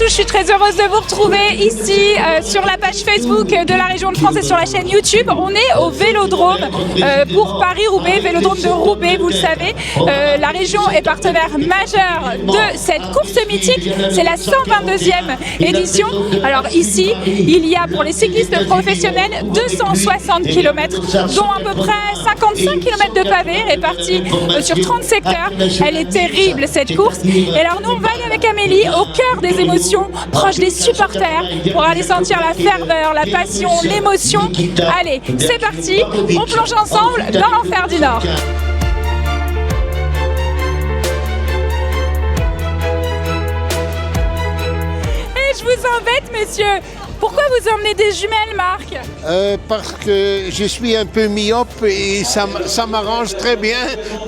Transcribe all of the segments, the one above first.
je suis très heureuse de vous retrouver ici sur la page Facebook de la région de France et sur la chaîne YouTube. On est au Vélodrome pour Paris-Roubaix, Vélodrome de Roubaix, vous le savez. La région est partenaire majeur de cette course mythique. C'est la 122e édition. Alors ici, il y a pour les cyclistes professionnels 260 km, dont à peu près 55 km de pavés répartis sur 30 secteurs. Elle est terrible cette course. Et alors nous, on va aller avec Amélie au cœur des émotions, proche des supporters, pour aller sentir la ferveur, la passion, l'émotion. Allez, c'est parti, on plonge ensemble dans l'enfer du Nord. Et je vous embête, messieurs. Pourquoi vous emmenez des jumelles, Marc ? Parce que je suis un peu myope et ça m'arrange très bien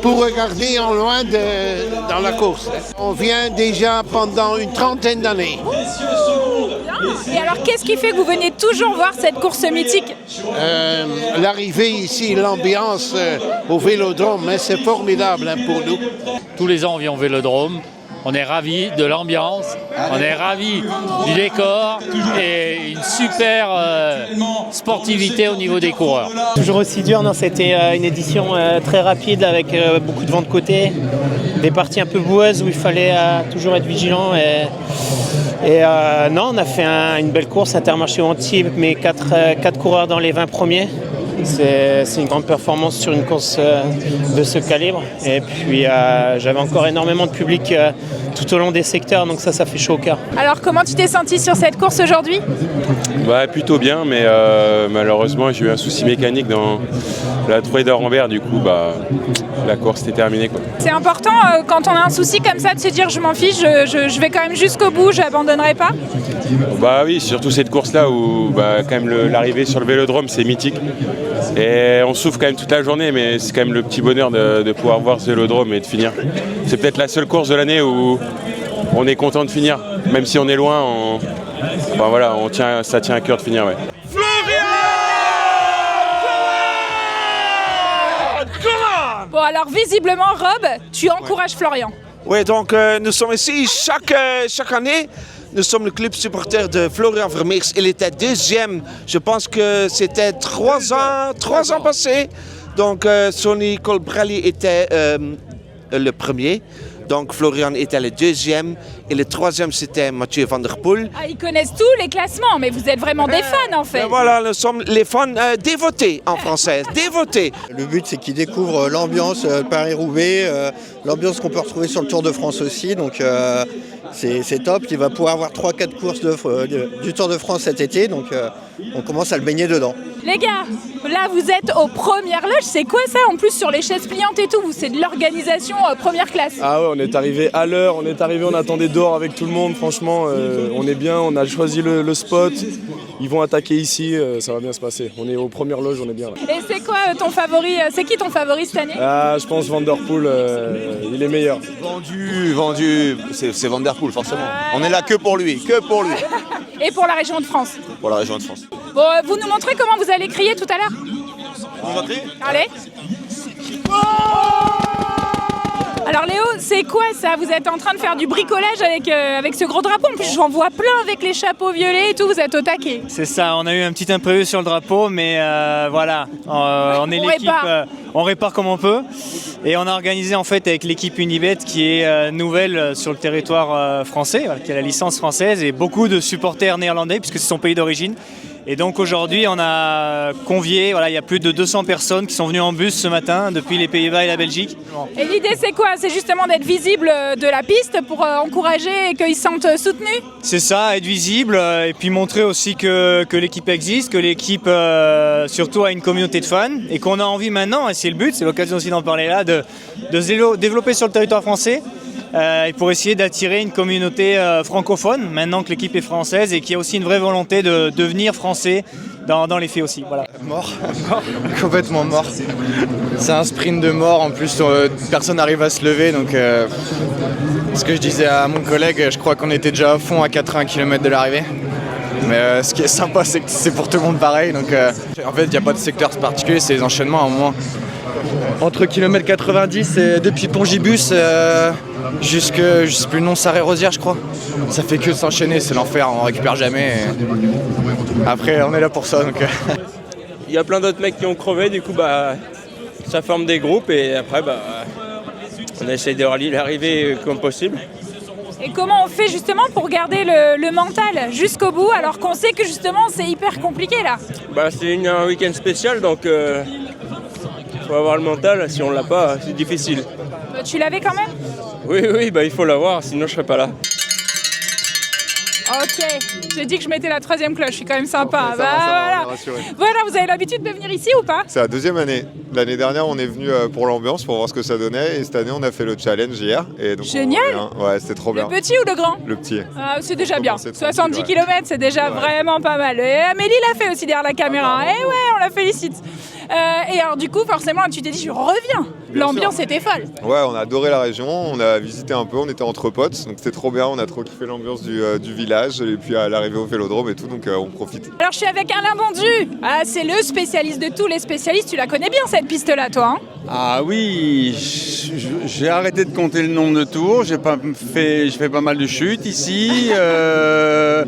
pour regarder en loin dans la course. On vient déjà pendant une trentaine d'années. Et alors, qu'est-ce qui fait que vous venez toujours voir cette course mythique ? L'arrivée ici, l'ambiance au Vélodrome, hein, c'est formidable pour nous. Tous les ans, on vient au Vélodrome. On est ravis de l'ambiance, on est ravis du décor et une super sportivité au niveau des coureurs. Toujours aussi dur, non, c'était une édition très rapide avec beaucoup de vent de côté, des parties un peu boueuses où il fallait toujours être vigilant. Non, on a fait une belle course, Intermarché Antibes, mais 4 coureurs dans les 20 premiers. C'est une grande performance sur une course de ce calibre. Et puis j'avais encore énormément de public tout au long des secteurs, donc ça fait chaud au cœur. Alors comment tu t'es senti sur cette course aujourd'hui ? Plutôt bien, mais malheureusement j'ai eu un souci mécanique dans la trouée d'Orambert, du coup la course était terminée, quoi. C'est important quand on a un souci comme ça de se dire je m'en fiche, je vais quand même jusqu'au bout, je n'abandonnerai pas. Oui, surtout cette course-là où quand même l'arrivée sur le Vélodrome c'est mythique. Et on souffre quand même toute la journée, mais c'est quand même le petit bonheur de pouvoir voir ce Vélodrome et de finir. C'est peut-être la seule course de l'année où on est content de finir, même si on est loin. Ça tient à cœur de finir. Ouais. Bon alors visiblement Rob, tu encourages Florian. Oui, donc nous sommes ici chaque année. Nous sommes le club supporter de Florian Vermeers. Il était deuxième, je pense que c'était 3 ans passés. Donc Sonny Colbrelli était le premier. Donc Florian était le deuxième. Et le troisième, c'était Mathieu Van Der Poel. Ah, ils connaissent tous les classements, mais vous êtes vraiment des fans en fait. Voilà, nous sommes les fans dévotés en français. Dévotés. Le but, c'est qu'ils découvrent l'ambiance Paris-Roubaix, l'ambiance qu'on peut retrouver sur le Tour de France aussi. Donc c'est top. Il va pouvoir avoir 3-4 courses du Tour de France cet été. Donc on commence à le baigner dedans. Les gars, là vous êtes aux premières loges. C'est quoi ça en plus sur les chaises pliantes et tout ? C'est de l'organisation première classe. Ah ouais, on est arrivé à l'heure. On attendait dehors avec tout le monde. Franchement, on est bien. On a choisi le spot. Ils vont attaquer ici. Ça va bien se passer. On est aux premières loges. On est bien là. Et c'est quoi ton favori ? C'est qui ton favori cette année ? Je pense Van Der Poel. Il est meilleur. Vendu. C'est Van Der Poel forcément. On est là que pour lui. Et pour la région de France. Pour la région de France. Bon, vous nous montrez comment vous allez crier tout à l'heure ? On va crier ? Allez. Alors Léo, c'est quoi ça ? Vous êtes en train de faire du bricolage avec ce gros drapeau. En plus, j'en vois plein avec les chapeaux violets et tout. Vous êtes au taquet. C'est ça, on a eu un petit imprévu sur le drapeau, mais voilà, on est l'équipe, on répare comme on peut. Et on a organisé en fait avec l'équipe Unibet qui est nouvelle sur le territoire français, qui a la licence française et beaucoup de supporters néerlandais puisque c'est son pays d'origine. Et donc aujourd'hui, on a convié, il y a plus de 200 personnes qui sont venues en bus ce matin depuis les Pays-Bas et la Belgique. Et l'idée c'est quoi ? C'est justement d'être visible de la piste pour encourager et qu'ils se sentent soutenus ? C'est ça, être visible et puis montrer aussi que l'équipe existe, que l'équipe surtout a une communauté de fans et qu'on a envie maintenant, et c'est le but, c'est l'occasion aussi d'en parler là, de se développer sur le territoire français. Et pour essayer d'attirer une communauté francophone, maintenant que l'équipe est française et qu'il y a aussi une vraie volonté de devenir français dans les faits aussi. Voilà. Mort, complètement mort. C'est un sprint de mort, en plus personne n'arrive à se lever, donc ce que je disais à mon collègue, je crois qu'on était déjà à fond à 80 km de l'arrivée. Mais ce qui est sympa, c'est que c'est pour tout le monde pareil, donc en fait il n'y a pas de secteur particulier, c'est les enchaînements à un moment. Entre kilomètre 90 et depuis Pongibus jusque, je sais plus le nom, Sarré-Rosière je crois. Ça fait que s'enchaîner, c'est l'enfer, on récupère jamais. Et après on est là pour ça donc. Il y a plein d'autres mecs qui ont crevé, du coup bah ça forme des groupes et après bah on essaye de rallier l'arrivée comme possible. Et comment on fait justement pour garder le mental jusqu'au bout alors qu'on sait que justement c'est hyper compliqué là? Bah c'est un week-end spécial donc faut avoir le mental, si on l'a pas c'est difficile. Tu l'avais quand même? Oui, bah il faut l'avoir, sinon je serais pas là. Ok, j'ai dit que je mettais la 3e cloche, je suis quand même sympa. Voilà, vous avez l'habitude de venir ici ou pas? C'est la 2e année. L'année dernière, on est venu pour l'ambiance, pour voir ce que ça donnait. Et cette année, on a fait le challenge hier. Et donc, génial! Ouais, c'était trop bien. Le petit ou le grand? Le petit. Ah, c'est déjà bien. 70 km, c'est déjà vraiment pas mal. Et Amélie l'a fait aussi derrière la caméra. Et ouais, on la félicite. Et alors du coup, forcément, tu t'es dit, je reviens. L'ambiance était folle. Ouais, on a adoré la région, on a visité un peu, on était entre potes, donc c'était trop bien, on a trop kiffé l'ambiance du village et puis à l'arrivée au Vélodrome et tout, donc on profite. Alors je suis avec Alain Bondu, c'est le spécialiste de tous les spécialistes, tu la connais bien cette piste-là toi hein? Ah oui, j'ai arrêté de compter le nombre de tours, je fais pas mal de chutes ici, je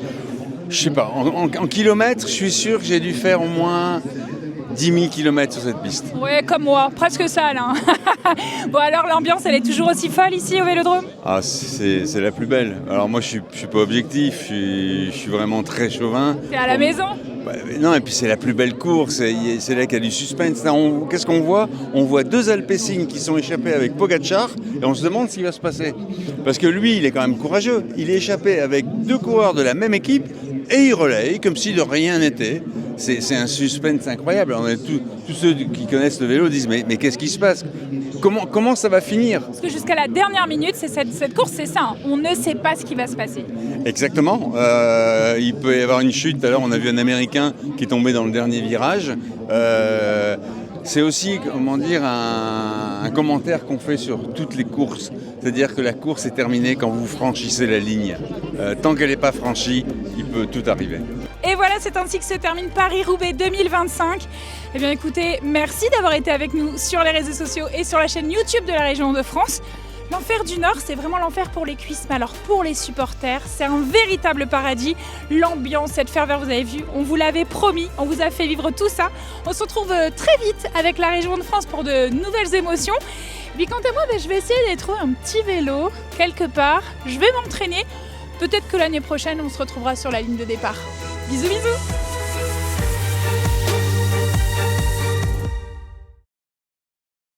sais pas, en kilomètres, je suis sûr que j'ai dû faire au moins 10 000 km sur cette piste. Ouais, comme moi, presque ça Alain. Bon alors l'ambiance elle est toujours aussi folle ici au Vélodrome? Ah c'est la plus belle. Alors moi je suis pas objectif, je suis vraiment très chauvin. T'es à la maison? Non et puis c'est la plus belle course, c'est là qu'il y a du suspense. Qu'est-ce qu'on voit? On voit 2 Alpecin qui sont échappés avec Pogačar et on se demande ce qui va se passer. Parce que lui il est quand même courageux, il est échappé avec 2 coureurs de la même équipe et il relaye comme si de rien n'était. C'est un suspense incroyable. Tous ceux qui connaissent le vélo disent mais qu'est-ce qui se passe? Comment ça va finir? Parce que jusqu'à la dernière minute, cette course, c'est ça. Hein. On ne sait pas ce qui va se passer. Exactement. Il peut y avoir une chute. Tout à l'heure, on a vu un Américain qui est tombé dans le dernier virage. C'est aussi, comment dire, un commentaire qu'on fait sur toutes les courses. C'est-à-dire que la course est terminée quand vous franchissez la ligne. Tant qu'elle n'est pas franchie, il peut tout arriver. Et voilà, c'est ainsi que se termine Paris-Roubaix 2025. Eh bien écoutez, merci d'avoir été avec nous sur les réseaux sociaux et sur la chaîne YouTube de la région de France. L'enfer du Nord, c'est vraiment l'enfer pour les cuisses, mais alors pour les supporters, c'est un véritable paradis. L'ambiance, cette ferveur, vous avez vu, on vous l'avait promis, on vous a fait vivre tout ça. On se retrouve très vite avec la région de France pour de nouvelles émotions. Et puis quant à moi, je vais essayer de trouver un petit vélo quelque part. Je vais m'entraîner. Peut-être que l'année prochaine, on se retrouvera sur la ligne de départ. Bisous, bisous!